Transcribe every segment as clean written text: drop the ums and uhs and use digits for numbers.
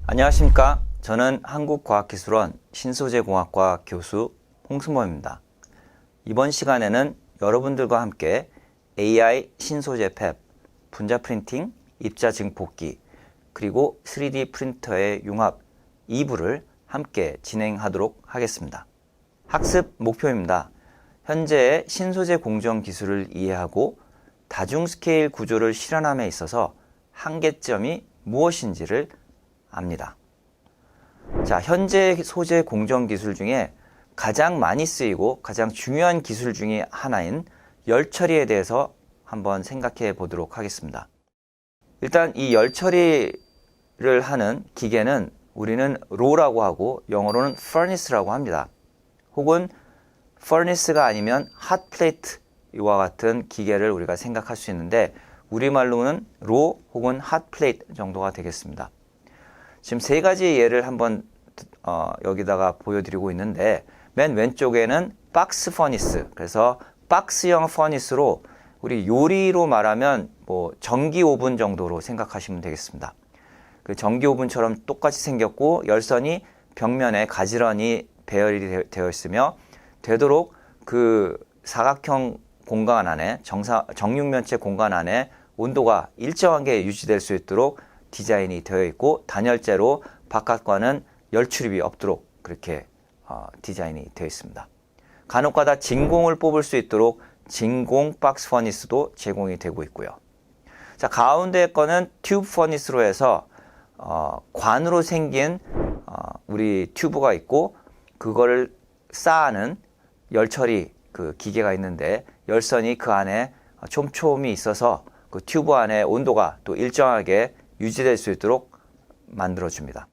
안녕하십니까. 저는 한국과학기술원 신소재공학과 교수 홍승범입니다. 이번 시간에는 여러분들과 함께 AI 신소재 팹, 분자 프린팅, 입자 증폭기, 그리고 3D 프린터의 융합 2부를 함께 진행하도록 하겠습니다. 학습 목표입니다. 현재의 신소재 공정 기술을 이해하고 다중 스케일 구조를 실현함에 있어서 한계점이 무엇인지를 압니다. 자, 현재 소재 공정 기술 중에 가장 많이 쓰이고 가장 중요한 기술 중에 하나인 열 처리에 대해서 한번 생각해 보도록 하겠습니다. 일단 이 열 처리를 하는 기계는 우리는 로라고 하고 영어로는 furnace라고 합니다. 혹은 furnace가 아니면 hot plate와 같은 기계를 우리가 생각할 수 있는데 우리말로는 로 혹은 hot plate 정도가 되겠습니다. 지금 세 가지 예를 한번 여기다가 보여드리고 있는데 맨 왼쪽에는 박스 퍼니스, 그래서 박스형 퍼니스로 우리 요리로 말하면 뭐 전기 오븐 정도로 생각하시면 되겠습니다. 그 전기 오븐처럼 똑같이 생겼고 열선이 벽면에 가지런히 배열이 되어 있으며 되도록 그 사각형 공간 안에 정육면체 공간 안에 온도가 일정하게 유지될 수 있도록 디자인이 되어 있고 단열재로 바깥과는 열 출입이 없도록 그렇게 디자인이 되어 있습니다. 간혹가다 진공을 뽑을 수 있도록 진공 박스 퍼니스도 제공이 되고 있고요. 자, 가운데 거는 튜브 퍼니스로 해서 관으로 생긴 우리 튜브가 있고 그거를 쌓는 열 처리 그 기계가 있는데 열선이 그 안에 촘촘히 있어서 그 튜브 안에 온도가 또 일정하게 유지될 수 있도록 만들어줍니다.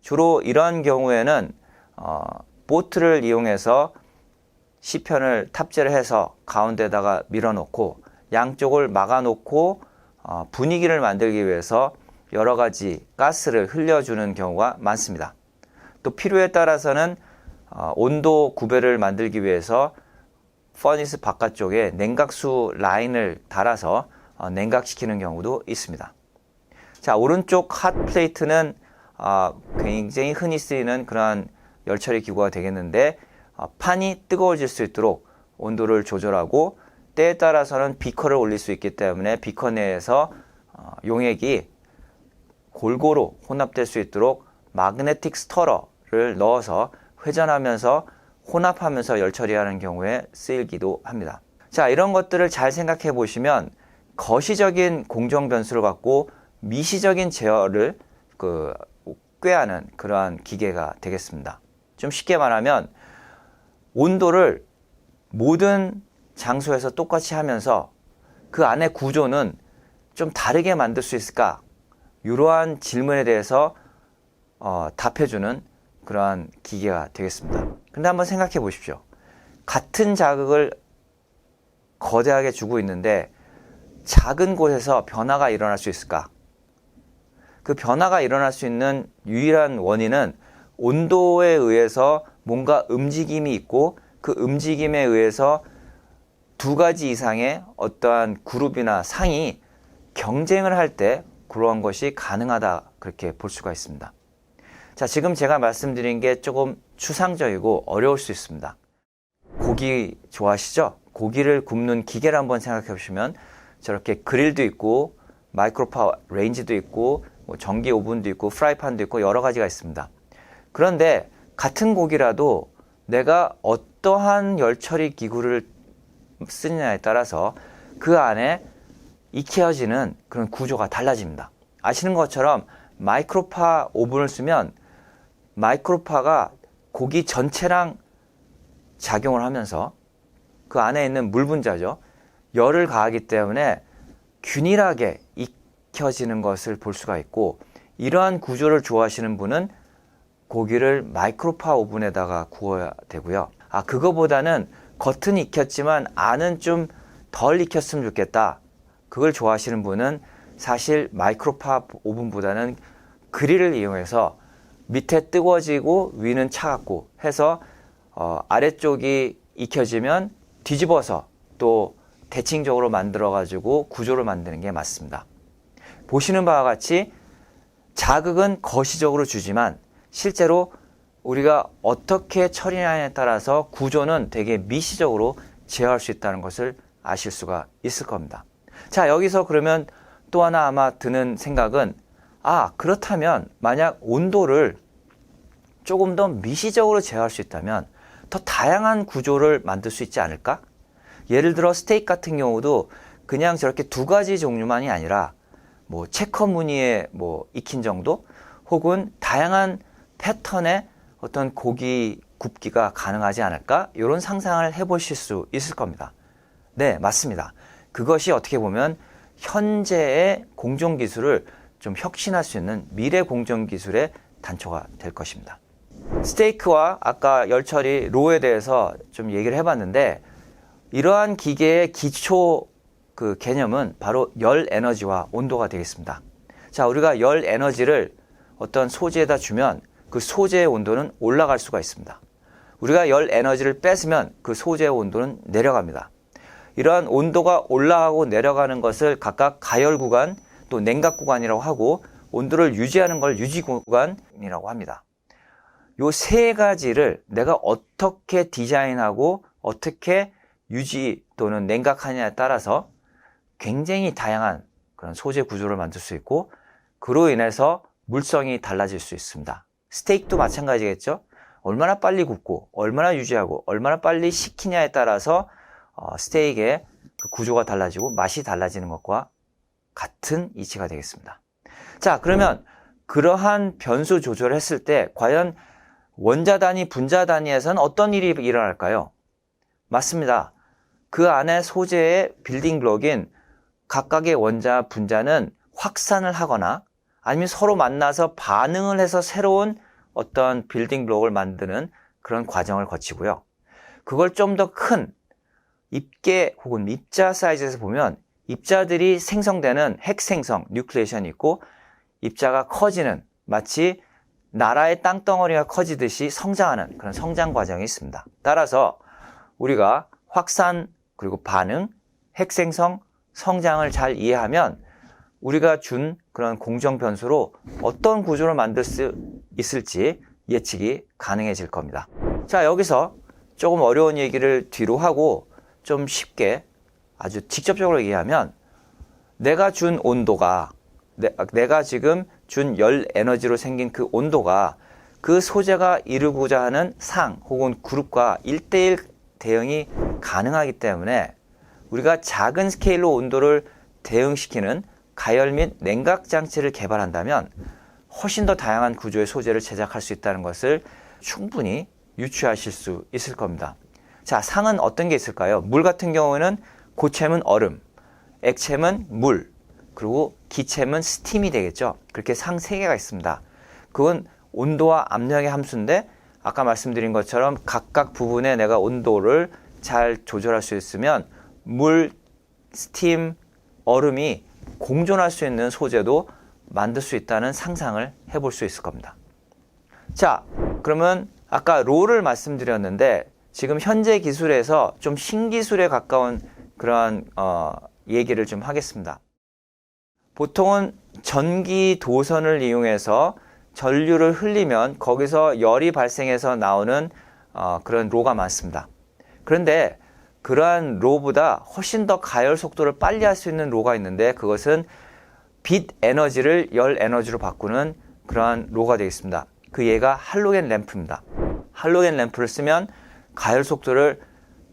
주로 이런 경우에는 보트를 이용해서 시편을 탑재를 해서 가운데다가 밀어놓고 양쪽을 막아놓고 분위기를 만들기 위해서 여러 가지 가스를 흘려주는 경우가 많습니다. 또 필요에 따라서는 온도 구별을 만들기 위해서 퍼니스 바깥쪽에 냉각수 라인을 달아서 냉각시키는 경우도 있습니다. 자, 오른쪽 핫 플레이트는 굉장히 흔히 쓰이는 그러한 열처리 기구가 되겠는데 판이 뜨거워질 수 있도록 온도를 조절하고 때에 따라서는 비커를 올릴 수 있기 때문에 비커 내에서 용액이 골고루 혼합될 수 있도록 마그네틱 스터러를 넣어서 회전하면서 혼합하면서 열처리하는 경우에 쓰이기도 합니다. 자, 이런 것들을 잘 생각해 보시면 거시적인 공정 변수를 갖고 미시적인 제어를 꾀하는 그러한 기계가 되겠습니다. 좀 쉽게 말하면 온도를 모든 장소에서 똑같이 하면서 그 안의 구조는 좀 다르게 만들 수 있을까? 이러한 질문에 대해서 답해주는 그러한 기계가 되겠습니다. 근데 한번 생각해 보십시오. 같은 자극을 거대하게 주고 있는데 작은 곳에서 변화가 일어날 수 있을까? 그 변화가 일어날 수 있는 유일한 원인은 온도에 의해서 뭔가 움직임이 있고 그 움직임에 의해서 두 가지 이상의 어떠한 그룹이나 상이 경쟁을 할 때 그러한 것이 가능하다 그렇게 볼 수가 있습니다. 자, 지금 제가 말씀드린 게 조금 추상적이고 어려울 수 있습니다. 고기 좋아하시죠? 고기를 굽는 기계를 한번 생각해 보시면 저렇게 그릴도 있고 마이크로파워 레인지도 있고 전기 오븐도 있고 프라이팬도 있고 여러 가지가 있습니다. 그런데 같은 고기라도 내가 어떠한 열처리 기구를 쓰느냐에 따라서 그 안에 익혀지는 그런 구조가 달라집니다. 아시는 것처럼 마이크로파 오븐을 쓰면 마이크로파가 고기 전체랑 작용을 하면서 그 안에 있는 물 분자죠. 열을 가하기 때문에 균일하게 익혀지는 것을 볼 수가 있고 이러한 구조를 좋아하시는 분은 고기를 마이크로파 오븐에다가 구워야 되고요. 그거보다는 겉은 익혔지만 안은 좀 덜 익혔으면 좋겠다. 그걸 좋아하시는 분은 사실 마이크로파 오븐보다는 그릴을 이용해서 밑에 뜨거워지고 위는 차갑고 해서 아래쪽이 익혀지면 뒤집어서 또 대칭적으로 만들어 가지고 구조를 만드는 게 맞습니다. 보시는 바와 같이 자극은 거시적으로 주지만 실제로 우리가 어떻게 처리하냐에 따라서 구조는 되게 미시적으로 제어할 수 있다는 것을 아실 수가 있을 겁니다. 자, 여기서 그러면 또 하나 아마 드는 생각은, 그렇다면 만약 온도를 조금 더 미시적으로 제어할 수 있다면 더 다양한 구조를 만들 수 있지 않을까? 예를 들어 스테이크 같은 경우도 그냥 저렇게 두 가지 종류만이 아니라 뭐 체커 무늬에 뭐 익힌 정도, 혹은 다양한 패턴의 어떤 고기 굽기가 가능하지 않을까? 이런 상상을 해보실 수 있을 겁니다. 네, 맞습니다. 그것이 어떻게 보면 현재의 공정기술을 좀 혁신할 수 있는 미래 공정기술의 단초가 될 것입니다. 스테이크와 아까 열처리 로에 대해서 좀 얘기를 해봤는데, 이러한 기계의 기초 그 개념은 바로 열 에너지와 온도가 되겠습니다. 자, 우리가 열 에너지를 어떤 소재에다 주면 그 소재의 온도는 올라갈 수가 있습니다. 우리가 열 에너지를 뺏으면 그 소재의 온도는 내려갑니다. 이러한 온도가 올라가고 내려가는 것을 각각 가열 구간 또 냉각 구간이라고 하고, 온도를 유지하는 걸 유지 구간이라고 합니다. 요 세 가지를 내가 어떻게 디자인하고 어떻게 유지 또는 냉각하냐에 따라서 굉장히 다양한 그런 소재 구조를 만들 수 있고, 그로 인해서 물성이 달라질 수 있습니다. 스테이크도 마찬가지겠죠. 얼마나 빨리 굽고 얼마나 유지하고 얼마나 빨리 식히냐에 따라서 스테이크의 그 구조가 달라지고 맛이 달라지는 것과 같은 이치가 되겠습니다. 자, 그러면 그러한 변수 조절을 했을 때 과연 원자 단위, 분자 단위에서는 어떤 일이 일어날까요? 맞습니다. 그 안에 소재의 빌딩 블록인 각각의 원자, 분자는 확산을 하거나 아니면 서로 만나서 반응을 해서 새로운 어떤 빌딩 블록을 만드는 그런 과정을 거치고요. 그걸 좀 더 큰 입계 혹은 입자 사이즈에서 보면 입자들이 생성되는 핵생성, 뉴클레이션이 있고, 입자가 커지는, 마치 나라의 땅덩어리가 커지듯이 성장하는 그런 성장 과정이 있습니다. 따라서 우리가 확산, 그리고 반응, 핵생성, 성장을 잘 이해하면 우리가 준 그런 공정 변수로 어떤 구조를 만들 수 있을지 예측이 가능해질 겁니다. 자, 여기서 조금 어려운 얘기를 뒤로 하고 좀 쉽게 아주 직접적으로 얘기하면, 내가 준 온도가, 내가 지금 준 열 에너지로 생긴 그 온도가 그 소재가 이루고자 하는 상 혹은 그룹과 1:1 대응이 가능하기 때문에 우리가 작은 스케일로 온도를 대응시키는 가열 및 냉각 장치를 개발한다면 훨씬 더 다양한 구조의 소재를 제작할 수 있다는 것을 충분히 유추하실 수 있을 겁니다. 자, 상은 어떤 게 있을까요? 물 같은 경우에는 고체면 얼음, 액체면 물, 그리고 기체면 스팀이 되겠죠. 그렇게 상 3개가 있습니다. 그건 온도와 압력의 함수인데, 아까 말씀드린 것처럼 각각 부분에 내가 온도를 잘 조절할 수 있으면 물, 스팀, 얼음이 공존할 수 있는 소재도 만들 수 있다는 상상을 해볼 수 있을 겁니다. 자, 그러면 아까 로를 말씀드렸는데, 지금 현재 기술에서 좀 신기술에 가까운 그런 얘기를 좀 하겠습니다. 보통은 전기 도선을 이용해서 전류를 흘리면 거기서 열이 발생해서 나오는 그런 로가 많습니다. 그런데 그러한 로보다 훨씬 더 가열 속도를 빨리 할 수 있는 로가 있는데, 그것은 빛 에너지를 열 에너지로 바꾸는 그러한 로가 되겠습니다. 그 얘가 할로겐 램프입니다. 할로겐 램프를 쓰면 가열 속도를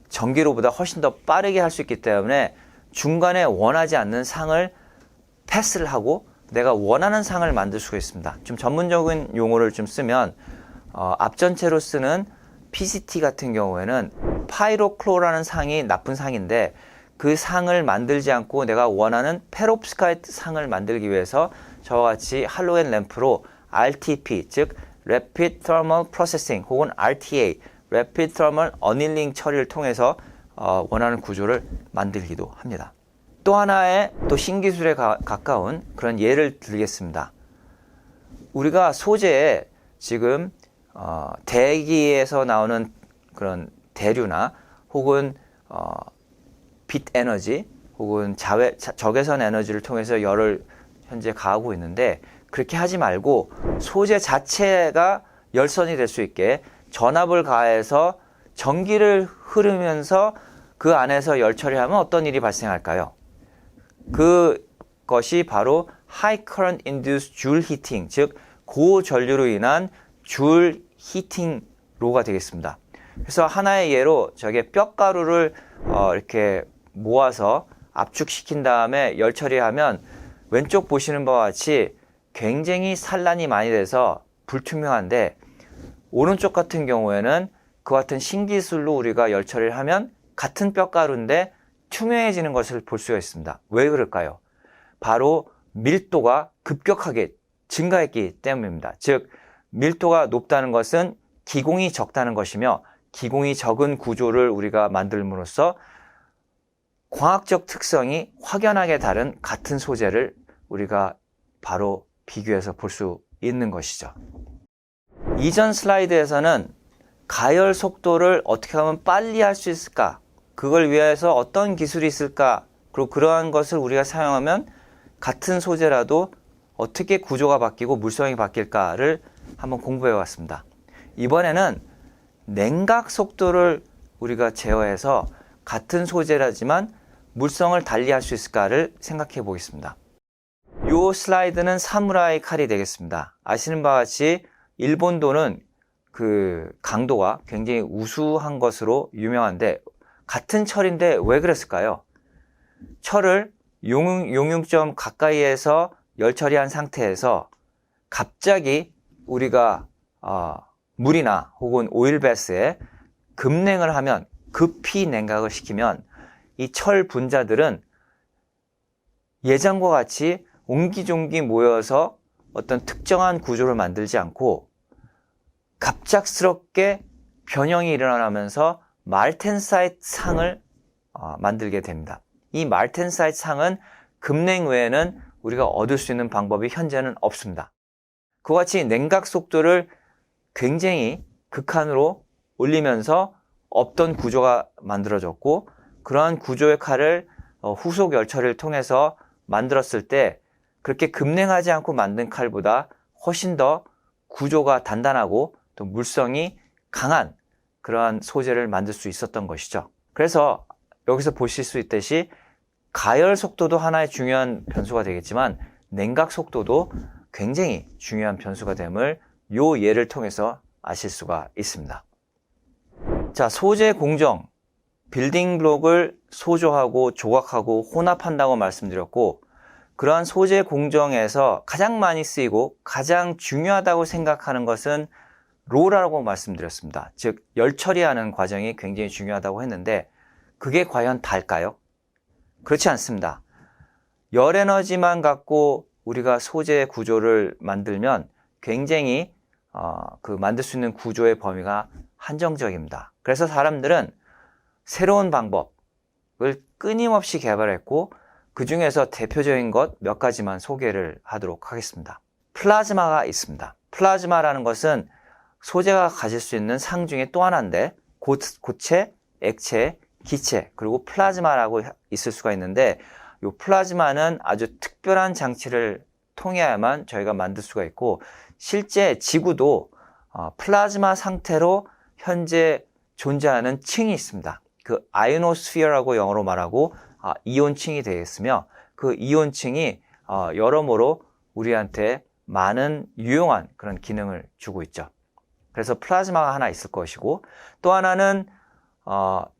전기로보다 훨씬 더 빠르게 할 수 있기 때문에 중간에 원하지 않는 상을 패스를 하고 내가 원하는 상을 만들 수가 있습니다. 좀 전문적인 용어를 좀 쓰면 앞전체로 쓰는 PCT 같은 경우에는 파이로클로라는 상이 나쁜 상인데, 그 상을 만들지 않고 내가 원하는 페롭스카이트 상을 만들기 위해서 저와 같이 할로겐 램프로 RTP, 즉 Rapid Thermal Processing 혹은 RTA, Rapid Thermal Annealing 처리를 통해서 원하는 구조를 만들기도 합니다. 또 하나의 또 신기술에 가까운 그런 예를 들겠습니다. 우리가 소재에 지금 대기에서 나오는 그런 대류나 혹은 빛 에너지 혹은 적외선 에너지를 통해서 열을 현재 가하고 있는데, 그렇게 하지 말고 소재 자체가 열선이 될 수 있게 전압을 가해서 전기를 흐르면서 그 안에서 열 처리하면 어떤 일이 발생할까요? 그것이 바로 High Current Induced Joule Heating, 즉 고전류로 인한 줄 히팅 로가 되겠습니다. 그래서 하나의 예로 저게 뼈가루를 이렇게 모아서 압축시킨 다음에 열 처리하면 왼쪽 보시는 바와 같이 굉장히 산란이 많이 돼서 불투명한데, 오른쪽 같은 경우에는 그 같은 신기술로 우리가 열 처리를 하면 같은 뼈가루인데 투명해지는 것을 볼 수가 있습니다. 왜 그럴까요? 바로 밀도가 급격하게 증가했기 때문입니다. 즉 밀도가 높다는 것은 기공이 적다는 것이며, 기공이 적은 구조를 우리가 만들므로써 광학적 특성이 확연하게 다른 같은 소재를 우리가 바로 비교해서 볼 수 있는 것이죠. 이전 슬라이드에서는 가열 속도를 어떻게 하면 빨리 할 수 있을까, 그걸 위해서 어떤 기술이 있을까, 그리고 그러한 것을 우리가 사용하면 같은 소재라도 어떻게 구조가 바뀌고 물성이 바뀔까를 한번 공부해 왔습니다. 이번에는 냉각 속도를 우리가 제어해서 같은 소재라지만 물성을 달리 할 수 있을까를 생각해 보겠습니다. 이 슬라이드는 사무라이 칼이 되겠습니다. 아시는 바와 같이 일본도는 그 강도가 굉장히 우수한 것으로 유명한데, 같은 철인데 왜 그랬을까요? 철을 용융점 가까이에서 열 처리한 상태에서 갑자기 우리가 물이나 혹은 오일베스에 급냉을 하면, 급히 냉각을 시키면 이 철 분자들은 예전과 같이 옹기종기 모여서 어떤 특정한 구조를 만들지 않고 갑작스럽게 변형이 일어나면서 말텐사이트 상을 만들게 됩니다. 이 말텐사이트 상은 급냉 외에는 우리가 얻을 수 있는 방법이 현재는 없습니다. 그와 같이 냉각 속도를 굉장히 극한으로 올리면서 없던 구조가 만들어졌고, 그러한 구조의 칼을 후속 열 처리를 통해서 만들었을 때 그렇게 급냉하지 않고 만든 칼보다 훨씬 더 구조가 단단하고 또 물성이 강한 그러한 소재를 만들 수 있었던 것이죠. 그래서 여기서 보실 수 있듯이 가열 속도도 하나의 중요한 변수가 되겠지만 냉각 속도도 굉장히 중요한 변수가 됨을 이 예를 통해서 아실 수가 있습니다. 자, 소재 공정, 빌딩 블록을 소조하고 조각하고 혼합한다고 말씀드렸고, 그러한 소재 공정에서 가장 많이 쓰이고 가장 중요하다고 생각하는 것은 로라고 말씀드렸습니다. 즉 열 처리하는 과정이 굉장히 중요하다고 했는데, 그게 과연 달까요? 그렇지 않습니다. 열 에너지만 갖고 우리가 소재 구조를 만들면 굉장히 만들 수 있는 구조의 범위가 한정적입니다. 그래서 사람들은 새로운 방법을 끊임없이 개발했고, 그 중에서 대표적인 것 몇 가지만 소개를 하도록 하겠습니다. 플라즈마가 있습니다. 플라즈마라는 것은 소재가 가질 수 있는 상 중에 또 하나인데, 고체, 액체, 기체, 그리고 플라즈마라고 있을 수가 있는데, 이 플라즈마는 아주 특별한 장치를 통해야만 저희가 만들 수가 있고, 실제 지구도 플라즈마 상태로 현재 존재하는 층이 있습니다. 그 아이오노스피어라고 영어로 말하고 이온층이 되겠으며, 그 이온층이 여러모로 우리한테 많은 유용한 그런 기능을 주고 있죠. 그래서 플라즈마가 하나 있을 것이고, 또 하나는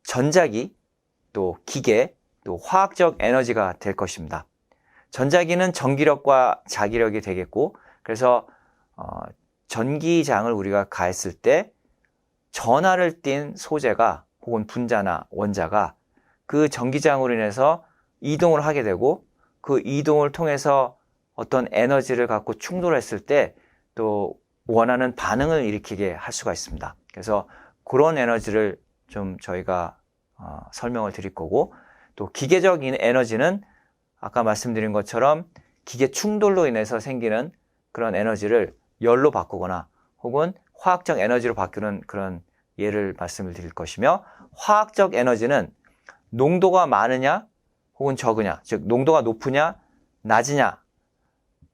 전자기, 또 기계, 또 화학적 에너지가 될 것입니다. 전자기는 전기력과 자기력이 되겠고, 그래서 전기장을 우리가 가했을 때 전하를 띤 소재가 혹은 분자나 원자가 그 전기장으로 인해서 이동을 하게 되고, 그 이동을 통해서 어떤 에너지를 갖고 충돌했을 때 또 원하는 반응을 일으키게 할 수가 있습니다. 그래서 그런 에너지를 좀 저희가 설명을 드릴 거고, 또 기계적인 에너지는 아까 말씀드린 것처럼 기계 충돌로 인해서 생기는 그런 에너지를 열로 바꾸거나 혹은 화학적 에너지로 바꾸는 그런 예를 말씀을 드릴 것이며, 화학적 에너지는 농도가 많으냐 혹은 적으냐, 즉 농도가 높으냐 낮으냐,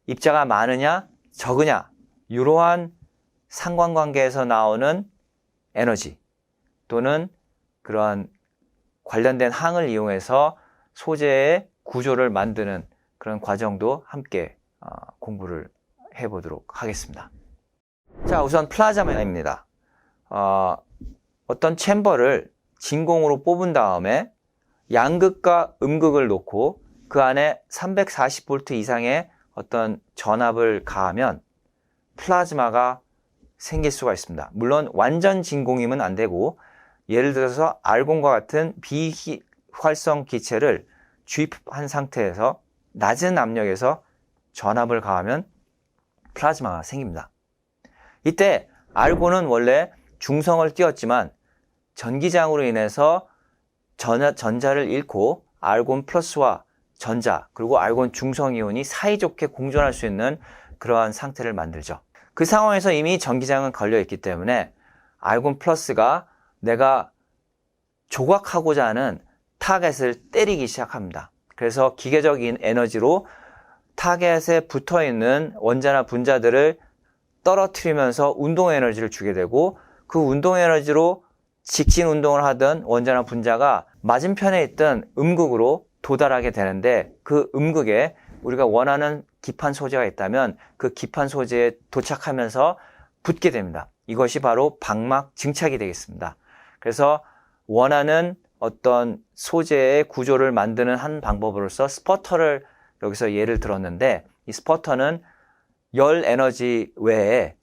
입자가 많으냐, 적으냐, 이러한 상관관계에서 나오는 에너지 또는 그런 관련된 항을 이용해서 소재의 구조를 만드는 그런 과정도 함께 공부를 해보도록 하겠습니다. 자, 우선 플라즈마입니다. 어떤 챔버를 진공으로 뽑은 다음에 양극과 음극을 놓고 그 안에 340V 이상의 어떤 전압을 가하면 플라즈마가 생길 수가 있습니다. 물론 완전 진공이면 안 되고, 예를 들어서 아르곤과 같은 비활성 기체를 주입한 상태에서 낮은 압력에서 전압을 가하면 플라즈마가 생깁니다. 이때 아르곤은 원래 중성을 띄었지만 전기장으로 인해서 전자를 잃고 아르곤 플러스와 전자 그리고 아르곤 중성이온이 사이좋게 공존할 수 있는 그러한 상태를 만들죠. 그 상황에서 이미 전기장은 걸려 있기 때문에 아르곤 플러스가 내가 조각하고자 하는 타겟을 때리기 시작합니다. 그래서 기계적인 에너지로 타겟에 붙어있는 원자나 분자들을 떨어뜨리면서 운동 에너지를 주게 되고, 그 운동 에너지로 직진 운동을 하던 원자나 분자가 맞은편에 있던 음극으로 도달하게 되는데, 그 음극에 우리가 원하는 기판 소재가 있다면 그 기판 소재에 도착하면서 붙게 됩니다. 이것이 바로 방막 증착이 되겠습니다. 그래서 원하는 어떤 소재의 구조를 만드는 한 방법으로서 스퍼터를 여기서 예를 들었는데, 이 스퍼터는 열 에너지 외에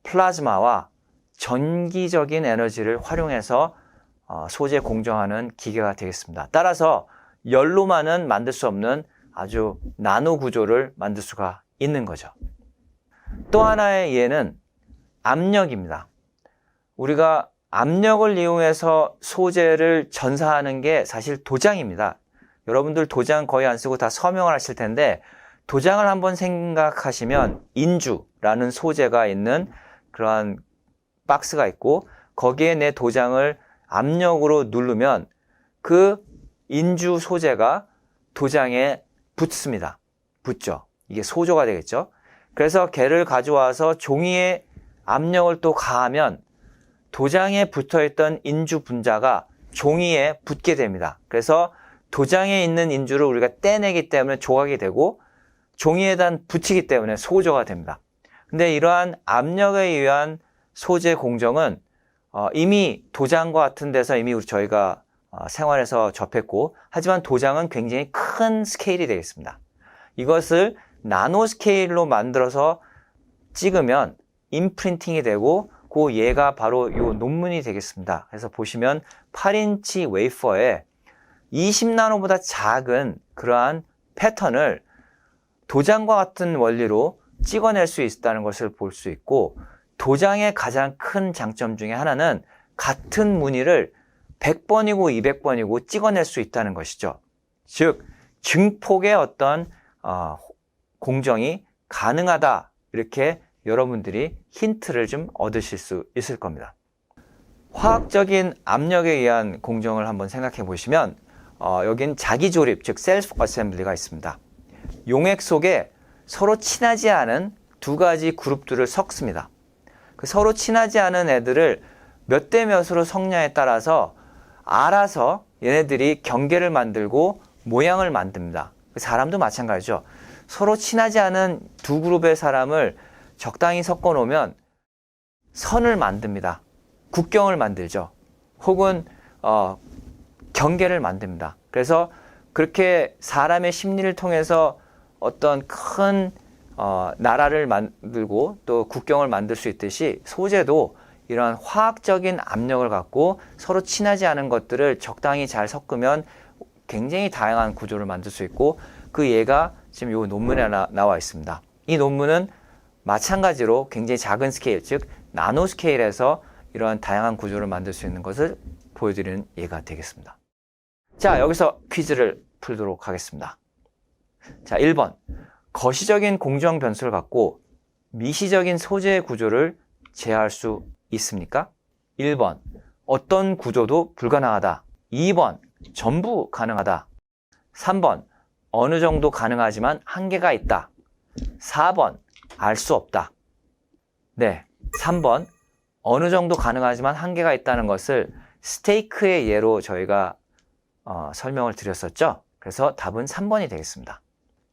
플라즈마와 전기적인 에너지를 활용해서 소재 공정하는 기계가 되겠습니다. 따라서 열로만은 만들 수 없는 아주 나노 구조를 만들 수가 있는 거죠. 또 하나의 예는 압력입니다. 우리가 압력을 이용해서 소재를 전사하는 게 사실 도장입니다. 여러분들 도장 거의 안 쓰고 다 서명을 하실 텐데, 도장을 한번 생각하시면 인주라는 소재가 있는 그러한 박스가 있고, 거기에 내 도장을 압력으로 누르면 그 인주 소재가 도장에 붙습니다. 붙죠. 이게 소조가 되겠죠. 그래서 걔를 가져와서 종이에 압력을 또 가하면 도장에 붙어있던 인주 분자가 종이에 붙게 됩니다. 그래서 도장에 있는 인주를 우리가 떼내기 때문에 조각이 되고, 종이에다 붙이기 때문에 소조가 됩니다. 근데 이러한 압력에 의한 소재 공정은 이미 도장과 같은 데서 이미 저희가 생활에서 접했고, 하지만 도장은 굉장히 큰 스케일이 되겠습니다. 이것을 나노 스케일로 만들어서 찍으면 임프린팅이 되고, 그 얘가 바로 이 논문이 되겠습니다. 그래서 보시면 8인치 웨이퍼에 20나노보다 작은 그러한 패턴을 도장과 같은 원리로 찍어낼 수 있다는 것을 볼 수 있고, 도장의 가장 큰 장점 중에 하나는 같은 무늬를 100번이고 200번이고 찍어낼 수 있다는 것이죠. 즉, 증폭의 어떤 공정이 가능하다, 이렇게 여러분들이 힌트를 좀 얻으실 수 있을 겁니다. 화학적인 압력에 의한 공정을 한번 생각해 보시면 여긴 자기조립, 즉 셀프 어셈블리가 있습니다. 용액 속에 서로 친하지 않은 두 가지 그룹들을 섞습니다. 그 서로 친하지 않은 애들을 몇 대 몇으로 섞냐에 따라서 알아서 얘네들이 경계를 만들고 모양을 만듭니다. 사람도 마찬가지죠. 서로 친하지 않은 두 그룹의 사람을 적당히 섞어 놓으면 선을 만듭니다. 국경을 만들죠. 혹은 경계를 만듭니다. 그래서 그렇게 사람의 심리를 통해서 어떤 큰 나라를 만들고 또 국경을 만들 수 있듯이, 소재도 이러한 화학적인 압력을 갖고 서로 친하지 않은 것들을 적당히 잘 섞으면 굉장히 다양한 구조를 만들 수 있고, 그 예가 지금 이 논문에 나와 있습니다. 이 논문은 마찬가지로 굉장히 작은 스케일, 즉 나노 스케일에서 이러한 다양한 구조를 만들 수 있는 것을 보여드리는 예가 되겠습니다. 자, 여기서 퀴즈를 풀도록 하겠습니다. 자, 1번. 거시적인 공정 변수를 갖고 미시적인 소재의 구조를 제어할 수 있습니까? 1번. 어떤 구조도 불가능하다. 2번. 전부 가능하다. 3번. 어느 정도 가능하지만 한계가 있다. 4번, 알 수 없다. 네, 3번, 어느 정도 가능하지만 한계가 있다는 것을 스테이크의 예로 저희가 설명을 드렸었죠. 그래서 답은 3번이 되겠습니다.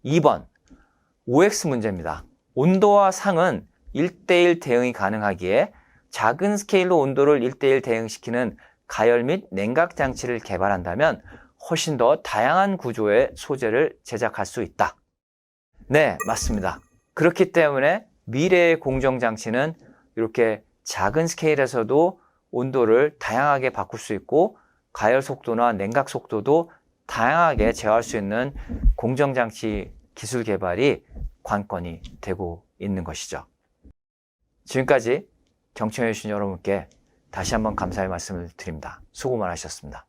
2번, OX 문제입니다. 온도와 상은 1대1 대응이 가능하기에 작은 스케일로 온도를 1대1 대응시키는 가열 및 냉각 장치를 개발한다면 훨씬 더 다양한 구조의 소재를 제작할 수 있다. 네, 맞습니다. 그렇기 때문에 미래의 공정장치는 이렇게 작은 스케일에서도 온도를 다양하게 바꿀 수 있고 가열 속도나 냉각 속도도 다양하게 제어할 수 있는 공정장치 기술 개발이 관건이 되고 있는 것이죠. 지금까지 경청해 주신 여러분께 다시 한번 감사의 말씀을 드립니다. 수고 많으셨습니다.